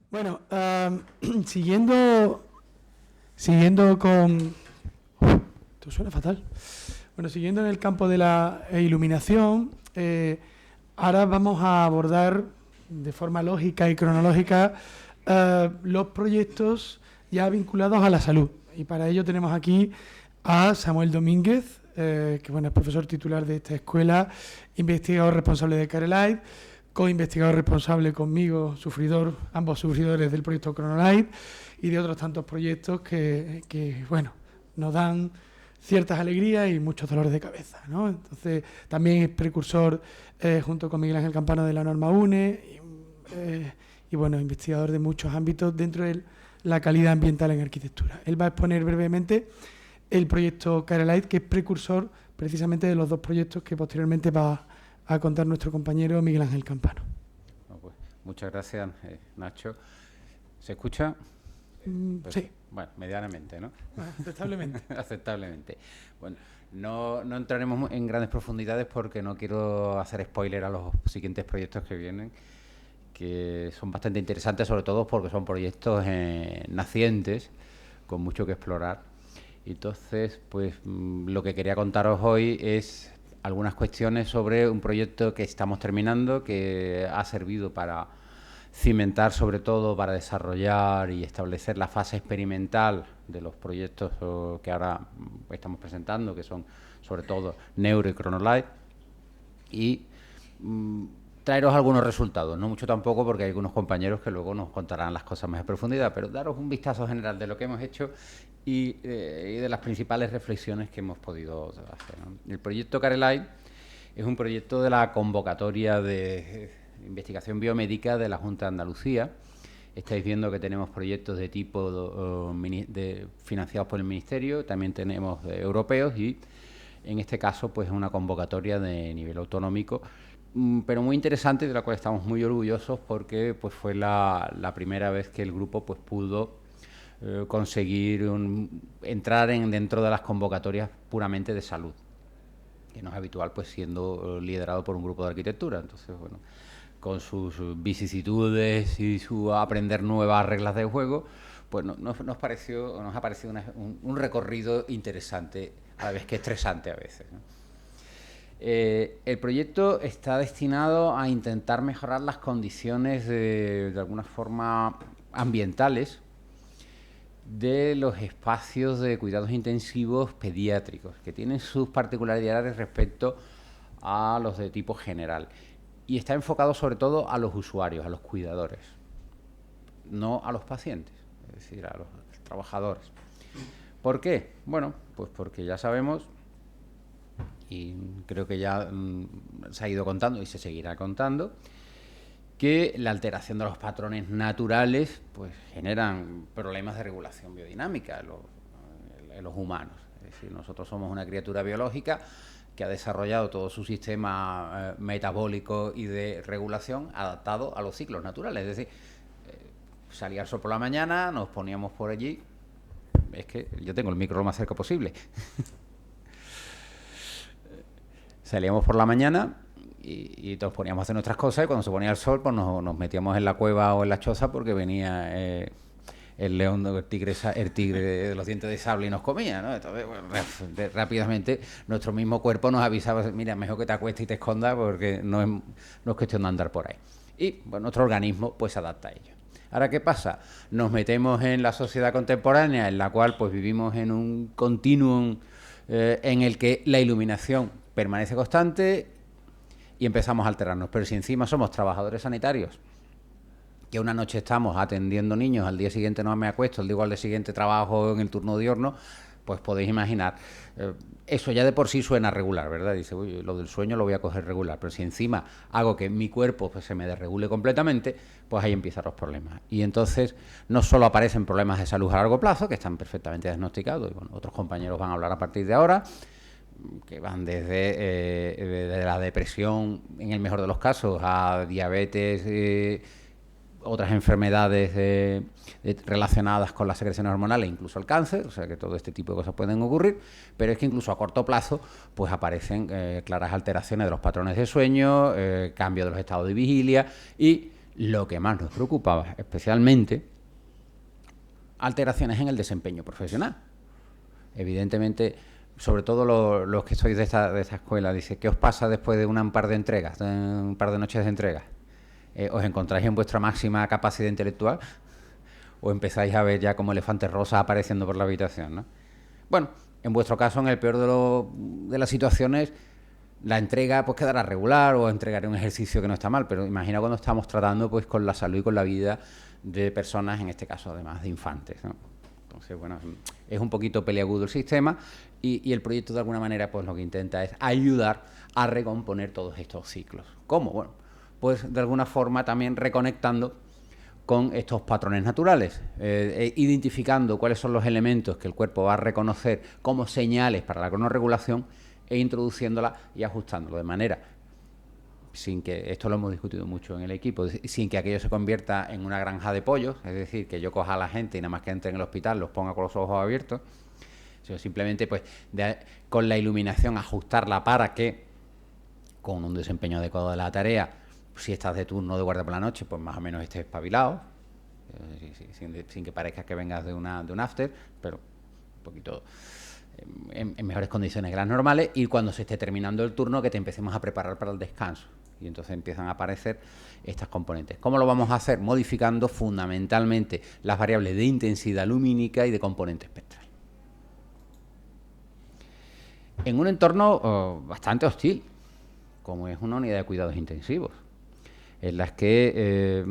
Bueno, siguiendo con... Esto suena fatal. Bueno, siguiendo en el campo de la iluminación, ahora vamos a abordar de forma lógica y cronológica los proyectos ya vinculados a la salud. Y para ello tenemos aquí a Samuel Domínguez, que bueno, es profesor titular de esta escuela, investigador responsable de Carelight, co-investigador responsable conmigo, ambos sufridores del proyecto Chronolight y de otros tantos proyectos que bueno, nos dan ciertas alegrías y muchos dolores de cabeza, ¿no? Entonces, también es precursor, junto con Miguel Ángel Campano, de la norma UNE y bueno, investigador de muchos ámbitos dentro de la calidad ambiental en arquitectura. Él va a exponer brevemente el proyecto Carelight, que es precursor precisamente de los dos proyectos que posteriormente va a contar nuestro compañero Miguel Ángel Campano. Bueno, pues, muchas gracias, Nacho. ¿Se escucha? Sí. Bueno, medianamente, ¿no? Aceptablemente. Aceptablemente. Bueno, no entraremos en grandes profundidades porque no quiero hacer spoiler a los siguientes proyectos que vienen, que son bastante interesantes, sobre todo porque son proyectos nacientes, con mucho que explorar. Entonces, pues lo que quería contaros hoy es algunas cuestiones sobre un proyecto que estamos terminando, que ha servido para cimentar, sobre todo para desarrollar y establecer la fase experimental de los proyectos que ahora estamos presentando, que son sobre todo Neuro y Chronolight, y traeros algunos resultados, no mucho tampoco porque hay algunos compañeros que luego nos contarán las cosas más en profundidad, pero daros un vistazo general de lo que hemos hecho y de las principales reflexiones que hemos podido hacer, ¿no? El proyecto Carelight es un proyecto de la convocatoria de investigación biomédica de la Junta de Andalucía. Estáis viendo que tenemos proyectos de tipo financiados por el Ministerio, también tenemos europeos y en este caso pues es una convocatoria de nivel autonómico, pero muy interesante, de la cual estamos muy orgullosos porque pues fue la primera vez que el grupo pues pudo conseguir entrar dentro de las convocatorias puramente de salud, que no es habitual, pues siendo liderado por un grupo de arquitectura. Entonces, bueno, con sus vicisitudes y su aprender nuevas reglas de juego, pues nos ha parecido un recorrido interesante, a la vez que estresante a veces, ¿no? El proyecto está destinado a intentar mejorar las condiciones de alguna forma ambientales de los espacios de cuidados intensivos pediátricos, que tienen sus particularidades respecto a los de tipo general. Y está enfocado sobre todo a los usuarios, a los cuidadores, no a los pacientes, es decir, a los trabajadores. ¿Por qué? Bueno, pues porque ya sabemos, y creo que ya se ha ido contando y se seguirá contando, que la alteración de los patrones naturales pues generan problemas de regulación biodinámica en los humanos. Es decir, nosotros somos una criatura biológica que ha desarrollado todo su sistema metabólico y de regulación adaptado a los ciclos naturales. Es decir, salía el sol por la mañana, nos poníamos por allí. Es que yo tengo el micro lo más cerca posible. Salíamos por la mañana y nos poníamos a hacer nuestras cosas, y cuando se ponía el sol pues nos metíamos en la cueva o en la choza porque venía el león, el tigre de los dientes de sable y nos comía, ¿no? Entonces, bueno, rápidamente nuestro mismo cuerpo nos avisaba, mira, mejor que te acuestes y te escondas porque no es cuestión de andar por ahí. Y bueno, nuestro organismo pues se adapta a ello. Ahora, ¿qué pasa? Nos metemos en la sociedad contemporánea, en la cual pues vivimos en un continuum en el que la iluminación permanece constante y empezamos a alterarnos. Pero si encima somos trabajadores sanitarios, que una noche estamos atendiendo niños, al día siguiente no me acuesto, al día siguiente trabajo en el turno diurno, pues podéis imaginar, eso ya de por sí suena regular, ¿verdad? Dice, uy, lo del sueño lo voy a coger regular, pero si encima hago que mi cuerpo pues, se me desregule completamente, pues ahí empiezan los problemas. Y entonces no solo aparecen problemas de salud a largo plazo, que están perfectamente diagnosticados, y bueno, otros compañeros van a hablar a partir de ahora, que van desde la depresión, en el mejor de los casos, a diabetes, otras enfermedades relacionadas con las secreciones hormonales, incluso el cáncer, o sea que todo este tipo de cosas pueden ocurrir, pero es que incluso a corto plazo pues aparecen claras alteraciones de los patrones de sueño, cambio de los estados de vigilia y Lo que más nos preocupaba, especialmente, alteraciones en el desempeño profesional. Evidentemente, sobre todo los que sois de esta escuela, dice, ¿qué os pasa después de un par de entregas, de un par de noches de entregas? ¿Os encontráis en vuestra máxima capacidad intelectual? ¿O empezáis a ver ya como elefantes rosas apareciendo por la habitación, ¿no? Bueno, en vuestro caso, en el peor de las situaciones, la entrega pues quedará regular o entregaré un ejercicio que no está mal, pero imagina cuando estamos tratando pues con la salud y con la vida de personas, en este caso además de infantes, ¿no? Entonces, bueno, es un poquito peliagudo el sistema y el proyecto de alguna manera pues lo que intenta es ayudar a recomponer todos estos ciclos. ¿Cómo? Bueno, pues de alguna forma también reconectando con estos patrones naturales, identificando cuáles son los elementos que el cuerpo va a reconocer como señales para la cronorregulación e introduciéndola y ajustándolo de manera, sin que, esto lo hemos discutido mucho en el equipo, sin que aquello se convierta en una granja de pollos, es decir, que yo coja a la gente y nada más que entre en el hospital los ponga con los ojos abiertos, sino simplemente pues con la iluminación ajustarla para que con un desempeño adecuado de la tarea, si estás de turno de guardia por la noche, pues más o menos estés espabilado, sin que parezca que vengas de un after, pero un poquito en mejores condiciones que las normales, y cuando se esté terminando el turno que te empecemos a preparar para el descanso. Y entonces empiezan a aparecer estas componentes. ¿Cómo lo vamos a hacer? Modificando fundamentalmente las variables de intensidad lumínica y de componente espectral. En un entorno bastante hostil, como es una unidad de cuidados intensivos, en las que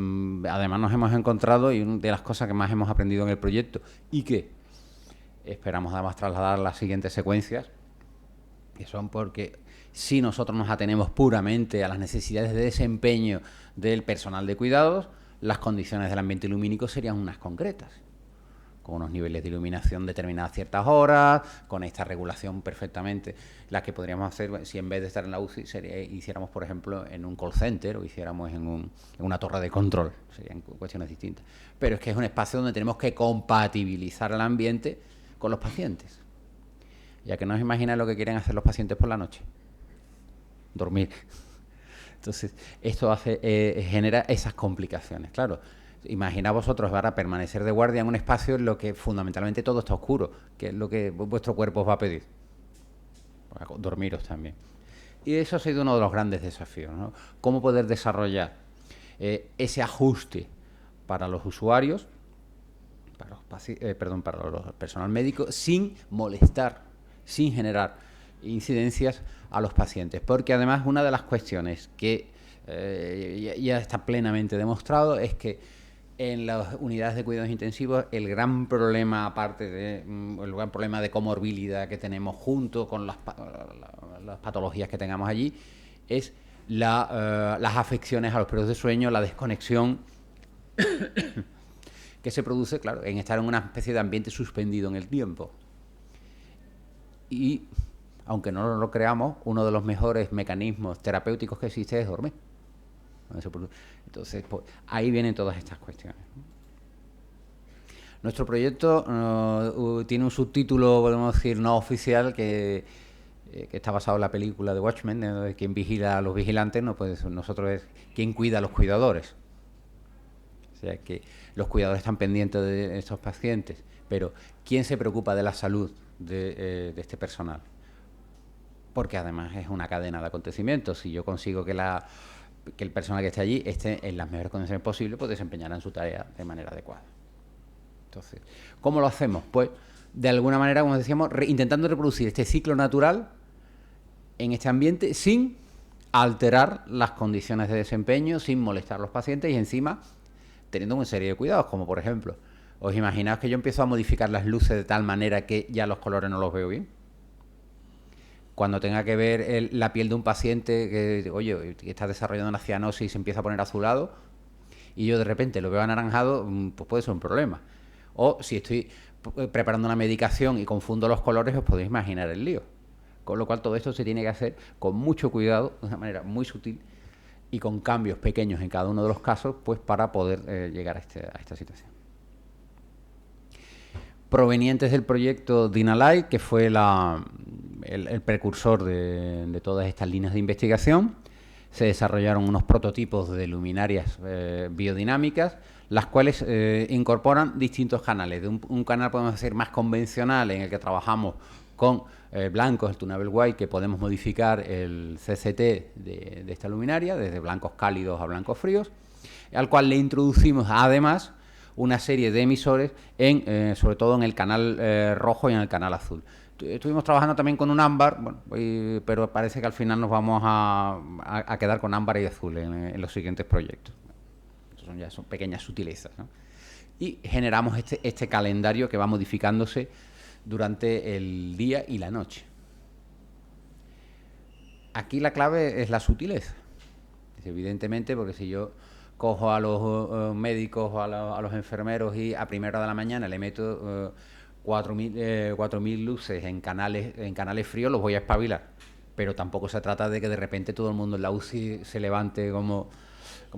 además nos hemos encontrado, y una de las cosas que más hemos aprendido en el proyecto y que esperamos además trasladar las siguientes secuencias, que son porque si nosotros nos atenemos puramente a las necesidades de desempeño del personal de cuidados, las condiciones del ambiente lumínico serían unas concretas, con unos niveles de iluminación determinadas ciertas horas, con esta regulación perfectamente, las que podríamos hacer si en vez de estar en la UCI hiciéramos, por ejemplo, en un call center o hiciéramos en una torre de control, serían cuestiones distintas. Pero es que es un espacio donde tenemos que compatibilizar el ambiente con los pacientes. Ya que no os imagináis lo que quieren hacer los pacientes por la noche. Dormir. Entonces, esto genera esas complicaciones. Claro, imaginad vosotros ahora permanecer de guardia en un espacio en lo que fundamentalmente todo está oscuro, que es lo que vuestro cuerpo os va a pedir. Dormiros también. Y eso ha sido uno de los grandes desafíos, ¿no? Cómo poder desarrollar ese ajuste para los usuarios, para los personal médico, sin molestar, sin generar incidencias a los pacientes. Porque además una de las cuestiones que ya está plenamente demostrado es que en las unidades de cuidados intensivos el gran problema, aparte el gran problema de comorbilidad que tenemos junto con las patologías que tengamos allí, es las afecciones a los periodos de sueño, la desconexión que se produce, claro, en estar en una especie de ambiente suspendido en el tiempo. Y, aunque no lo creamos, uno de los mejores mecanismos terapéuticos que existe es dormir. Entonces, pues, ahí vienen todas estas cuestiones. Nuestro proyecto tiene un subtítulo, podemos decir, no oficial, que está basado en la película de Watchmen, de quien vigila a los vigilantes, no puede ser, nosotros es quien cuida a los cuidadores. O sea, que los cuidadores están pendientes de estos pacientes, pero ¿quién se preocupa de la salud de este personal? Porque además es una cadena de acontecimientos. Si yo consigo que el personal que esté allí esté en las mejores condiciones posibles, pues desempeñarán su tarea de manera adecuada. Entonces, ¿cómo lo hacemos? Pues, de alguna manera, como decíamos, intentando reproducir este ciclo natural en este ambiente sin alterar las condiciones de desempeño, sin molestar a los pacientes y encima teniendo una serie de cuidados, como por ejemplo, ¿os imagináis que yo empiezo a modificar las luces de tal manera que ya los colores no los veo bien? Cuando tenga que ver la piel de un paciente que está desarrollando una cianosis y se empieza a poner azulado y yo de repente lo veo anaranjado, pues puede ser un problema. O si estoy preparando una medicación y confundo los colores, os podéis imaginar el lío. Con lo cual todo esto se tiene que hacer con mucho cuidado, de una manera muy sutil y con cambios pequeños en cada uno de los casos, pues para poder llegar a esta situación. Provenientes del proyecto DINALIGHT, que fue el precursor de todas estas líneas de investigación, se desarrollaron unos prototipos de luminarias biodinámicas, las cuales incorporan distintos canales. De un canal, podemos decir, más convencional, en el que trabajamos con blancos, el Tunable White, que podemos modificar el CCT de esta luminaria, desde blancos cálidos a blancos fríos, al cual le introducimos además una serie de emisores, sobre todo en el canal rojo y en el canal azul. Estuvimos trabajando también con un ámbar, bueno, pero parece que al final nos vamos a quedar con ámbar y azul en los siguientes proyectos. Son pequeñas sutilezas, ¿no? Y generamos este calendario que va modificándose durante el día y la noche. Aquí la clave es la sutileza. Evidentemente, porque si yo cojo a los médicos o a los enfermeros y a primera hora de la mañana le meto 4.000 luces en canales fríos, los voy a espabilar. Pero tampoco se trata de que de repente todo el mundo en la UCI se levante como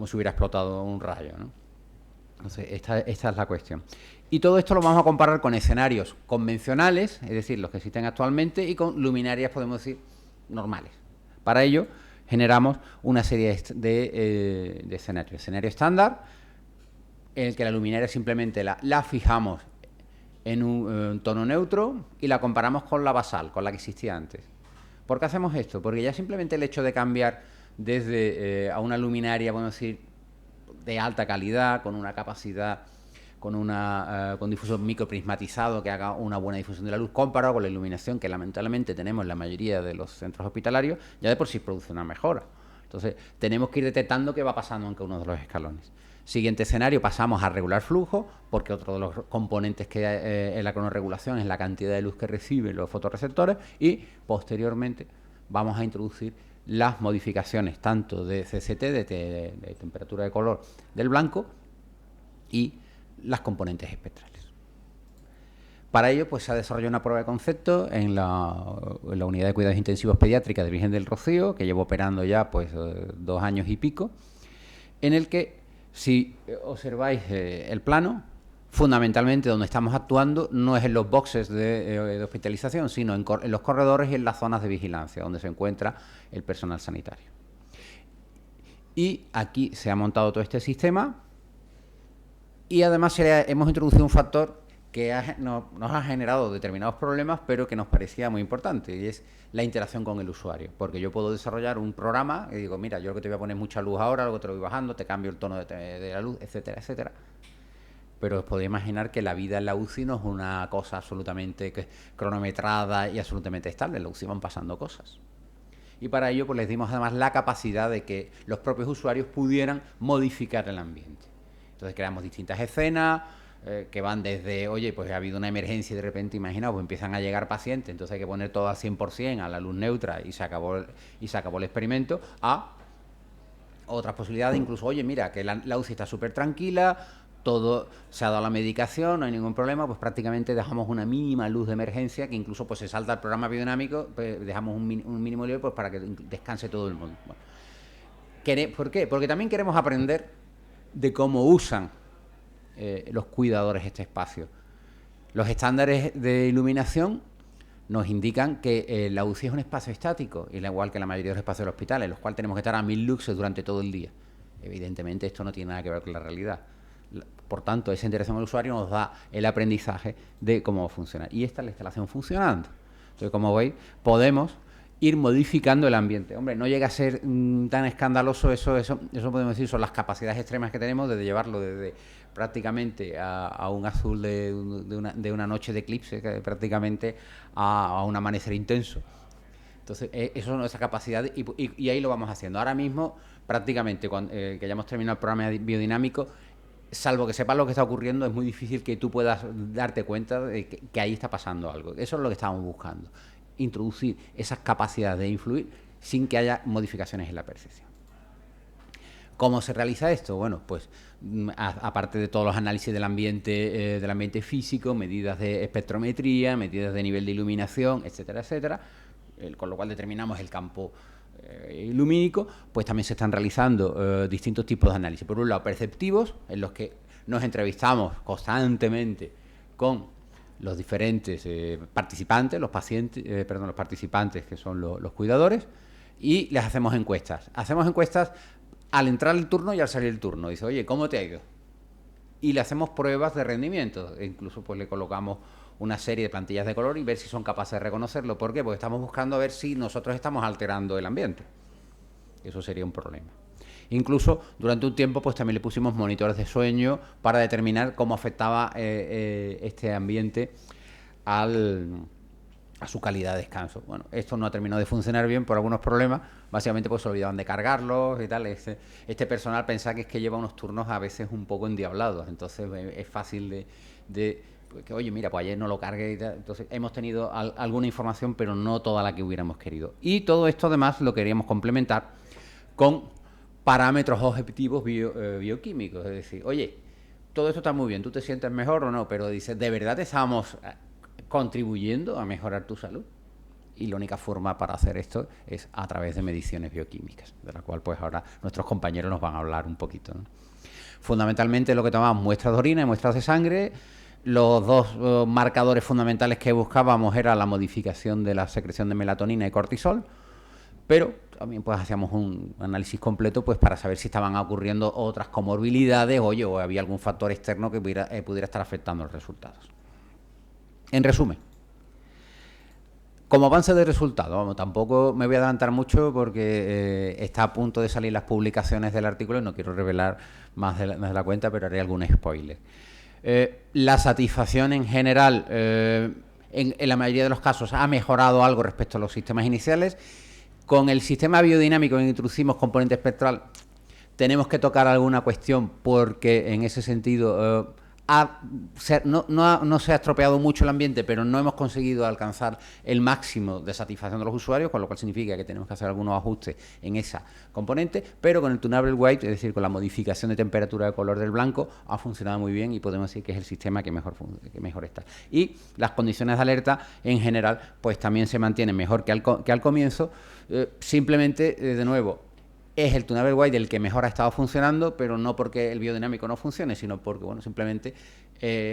si hubiera explotado un rayo, ¿no? Entonces, esta es la cuestión. Y todo esto lo vamos a comparar con escenarios convencionales, es decir, los que existen actualmente, y con luminarias, podemos decir, normales. Para ello, generamos una serie de escenarios. Escenario estándar, en el que la luminaria simplemente la fijamos en un tono neutro y la comparamos con la basal, con la que existía antes. ¿Por qué hacemos esto? Porque ya simplemente el hecho de cambiar desde a una luminaria, podemos decir, de alta calidad, con una capacidad, con difusor microprismatizado que haga una buena difusión de la luz, comparado con la iluminación que lamentablemente tenemos en la mayoría de los centros hospitalarios, ya de por sí produce una mejora. Entonces, tenemos que ir detectando qué va pasando en cada uno de los escalones. Siguiente escenario, pasamos a regular flujo, porque otro de los componentes que en la cronorregulación es la cantidad de luz que reciben los fotorreceptores, y posteriormente vamos a introducir las modificaciones tanto de CCT, de temperatura de color del blanco, y las componentes espectrales. Para ello, pues se ha desarrollado una prueba de concepto en la unidad de cuidados intensivos pediátrica de Virgen del Rocío, que llevo operando ya pues 2 años y pico, en el que, si observáis el plano, fundamentalmente donde estamos actuando no es en los boxes de hospitalización, sino en los corredores y en las zonas de vigilancia, donde se encuentra el personal sanitario. Y aquí se ha montado todo este sistema, y además hemos introducido un factor que nos ha generado determinados problemas, pero que nos parecía muy importante, y es la interacción con el usuario. Porque yo puedo desarrollar un programa y digo, mira, yo lo que te voy a poner mucha luz ahora, luego te lo voy bajando, te cambio el tono de la luz, etcétera, etcétera. Pero os podéis imaginar que la vida en la UCI no es una cosa absolutamente cronometrada y absolutamente estable. En la UCI van pasando cosas. Y para ello pues les dimos además la capacidad de que los propios usuarios pudieran modificar el ambiente. Entonces creamos distintas escenas que van desde, oye, pues ha habido una emergencia y de repente, imaginaos, pues empiezan a llegar pacientes, entonces hay que poner todo al 100% a la luz neutra y se acabó el experimento, a otras posibilidades, incluso, oye, mira, que la UCI está súper tranquila, todo se ha dado la medicación, no hay ningún problema, pues prácticamente dejamos una mínima luz de emergencia, que incluso pues se salta el programa biodinámico, pues dejamos un mínimo nivel pues para que descanse todo el mundo. Bueno, ¿por qué? Porque también queremos aprender de cómo usan los cuidadores este espacio. Los estándares de iluminación nos indican que la UCI es un espacio estático, igual que la mayoría de los espacios del hospital, en los cuales tenemos que estar a 1000 luxes durante todo el día. Evidentemente esto no tiene nada que ver con la realidad. Por tanto, esa interacción con el usuario nos da el aprendizaje de cómo funciona. Y esta es la instalación funcionando. Entonces, como veis, podemos ir modificando el ambiente. Hombre, no llega a ser tan escandaloso, eso podemos decir, son las capacidades extremas que tenemos de llevarlo desde prácticamente a un azul de una noche de eclipse, prácticamente a un amanecer intenso. Entonces, eso es nuestra capacidad y ahí lo vamos haciendo. Ahora mismo, prácticamente, cuando que hayamos terminado el programa biodinámico, salvo que sepas lo que está ocurriendo, es muy difícil que tú puedas darte cuenta de que ahí está pasando algo. Eso es lo que estamos buscando. Introducir esas capacidades de influir sin que haya modificaciones en la percepción. ¿Cómo se realiza esto? Bueno, pues aparte de todos los análisis del ambiente físico, medidas de espectrometría, medidas de nivel de iluminación, etcétera, etcétera, con lo cual determinamos el campo lumínico, pues también se están realizando distintos tipos de análisis. Por un lado, perceptivos, en los que nos entrevistamos constantemente con los diferentes participantes, los participantes que son los cuidadores, y les hacemos encuestas. Hacemos encuestas al entrar el turno y al salir el turno. Dice, oye, ¿cómo te ha ido? Y le hacemos pruebas de rendimiento. E incluso pues le colocamos una serie de plantillas de color y ver si son capaces de reconocerlo. ¿Por qué? Porque estamos buscando a ver si nosotros estamos alterando el ambiente. Eso sería un problema. Incluso durante un tiempo pues también le pusimos monitores de sueño para determinar cómo afectaba este ambiente a su calidad de descanso. Bueno, esto no ha terminado de funcionar bien por algunos problemas. Básicamente pues se olvidaban de cargarlos y tal. Este personal pensaba que es que lleva unos turnos a veces un poco endiablados. Entonces es fácil que, oye, mira, pues ayer no lo cargué y tal. Entonces hemos tenido alguna información, pero no toda la que hubiéramos querido. Y todo esto además lo queríamos complementar con parámetros objetivos bioquímicos. Es decir, oye, todo esto está muy bien, ¿tú te sientes mejor o no? Pero dices, ¿de verdad estamos contribuyendo a mejorar tu salud? Y la única forma para hacer esto es a través de mediciones bioquímicas, de la cual pues ahora nuestros compañeros nos van a hablar un poquito, ¿no? Fundamentalmente lo que tomamos, muestras de orina y muestras de sangre. Los dos marcadores fundamentales que buscábamos era la modificación de la secreción de melatonina y cortisol, pero también pues hacíamos un análisis completo pues para saber si estaban ocurriendo otras comorbilidades, oye, o había algún factor externo que pudiera estar afectando los resultados. En resumen, como avance de resultados, vamos, tampoco me voy a adelantar mucho porque está a punto de salir las publicaciones del artículo y no quiero revelar más de la cuenta, pero haré algún spoiler. La satisfacción en general, en la mayoría de los casos, ha mejorado algo respecto a los sistemas iniciales. Con el sistema biodinámico en que introducimos componente espectral, tenemos que tocar alguna cuestión porque en ese sentido no se ha estropeado mucho el ambiente, pero no hemos conseguido alcanzar el máximo de satisfacción de los usuarios, con lo cual significa que tenemos que hacer algunos ajustes en esa componente, pero con el tunable white, es decir, con la modificación de temperatura de color del blanco, ha funcionado muy bien y podemos decir que es el sistema que mejor está. Y las condiciones de alerta, en general, pues también se mantienen mejor que al comienzo. Simplemente, de nuevo, es el tunable white el que mejor ha estado funcionando, pero no porque el biodinámico no funcione, sino porque, bueno, simplemente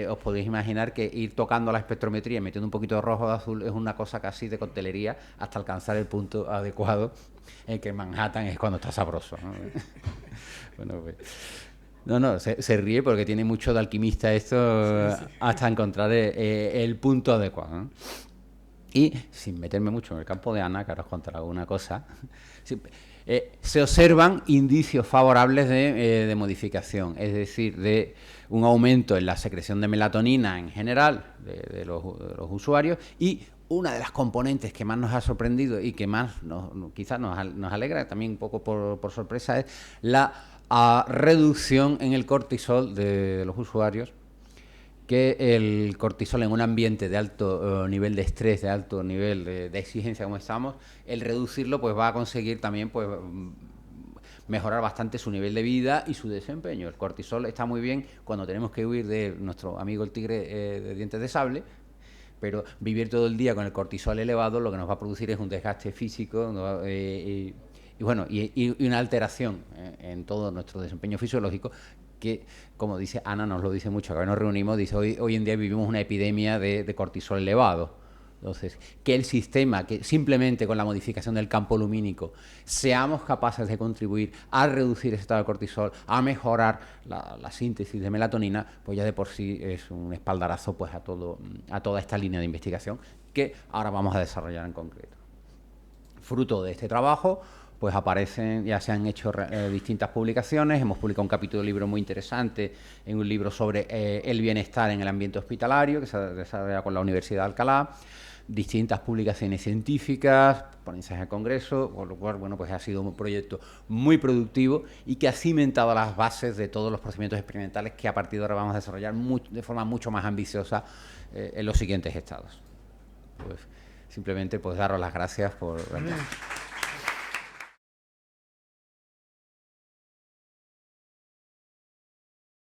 os podéis imaginar que ir tocando la espectrometría y metiendo un poquito de rojo o de azul es una cosa casi de coctelería hasta alcanzar el punto adecuado en que Manhattan es cuando está sabroso, ¿no? Bueno, pues, no, se ríe porque tiene mucho de alquimista esto, sí. Hasta encontrar el punto adecuado, ¿no? Y, sin meterme mucho en el campo de Ana, que ahora os contaré alguna cosa, se observan indicios favorables de modificación, es decir, de un aumento en la secreción de melatonina en general de los usuarios, y una de las componentes que más nos ha sorprendido y que más quizás nos alegra también un poco por sorpresa es la reducción en el cortisol de los usuarios, que el cortisol en un ambiente de alto nivel de estrés, de alto nivel de exigencia como estamos, el reducirlo pues va a conseguir también pues mejorar bastante su nivel de vida y su desempeño. El cortisol está muy bien cuando tenemos que huir de nuestro amigo el tigre de dientes de sable, pero vivir todo el día con el cortisol elevado lo que nos va a producir es un desgaste físico, ¿no? Y una alteración en todo nuestro desempeño fisiológico, que, como dice Ana, nos lo dice mucho, que nos reunimos, dice, hoy en día vivimos una epidemia de cortisol elevado. Entonces, que el sistema, que simplemente con la modificación del campo lumínico seamos capaces de contribuir a reducir ese estado de cortisol, a mejorar la síntesis de melatonina, pues ya de por sí es un espaldarazo pues a toda esta línea de investigación que ahora vamos a desarrollar en concreto. Fruto de este trabajo, pues ya se han hecho distintas publicaciones. Hemos publicado un capítulo de libro muy interesante, en un libro sobre el bienestar en el ambiente hospitalario, que se desarrolla con la Universidad de Alcalá, distintas publicaciones científicas, ponencias de congreso, con lo cual, bueno, pues ha sido un proyecto muy productivo y que ha cimentado las bases de todos los procedimientos experimentales que a partir de ahora vamos a desarrollar de forma mucho más ambiciosa en los siguientes estados. Pues simplemente pues daros las gracias por...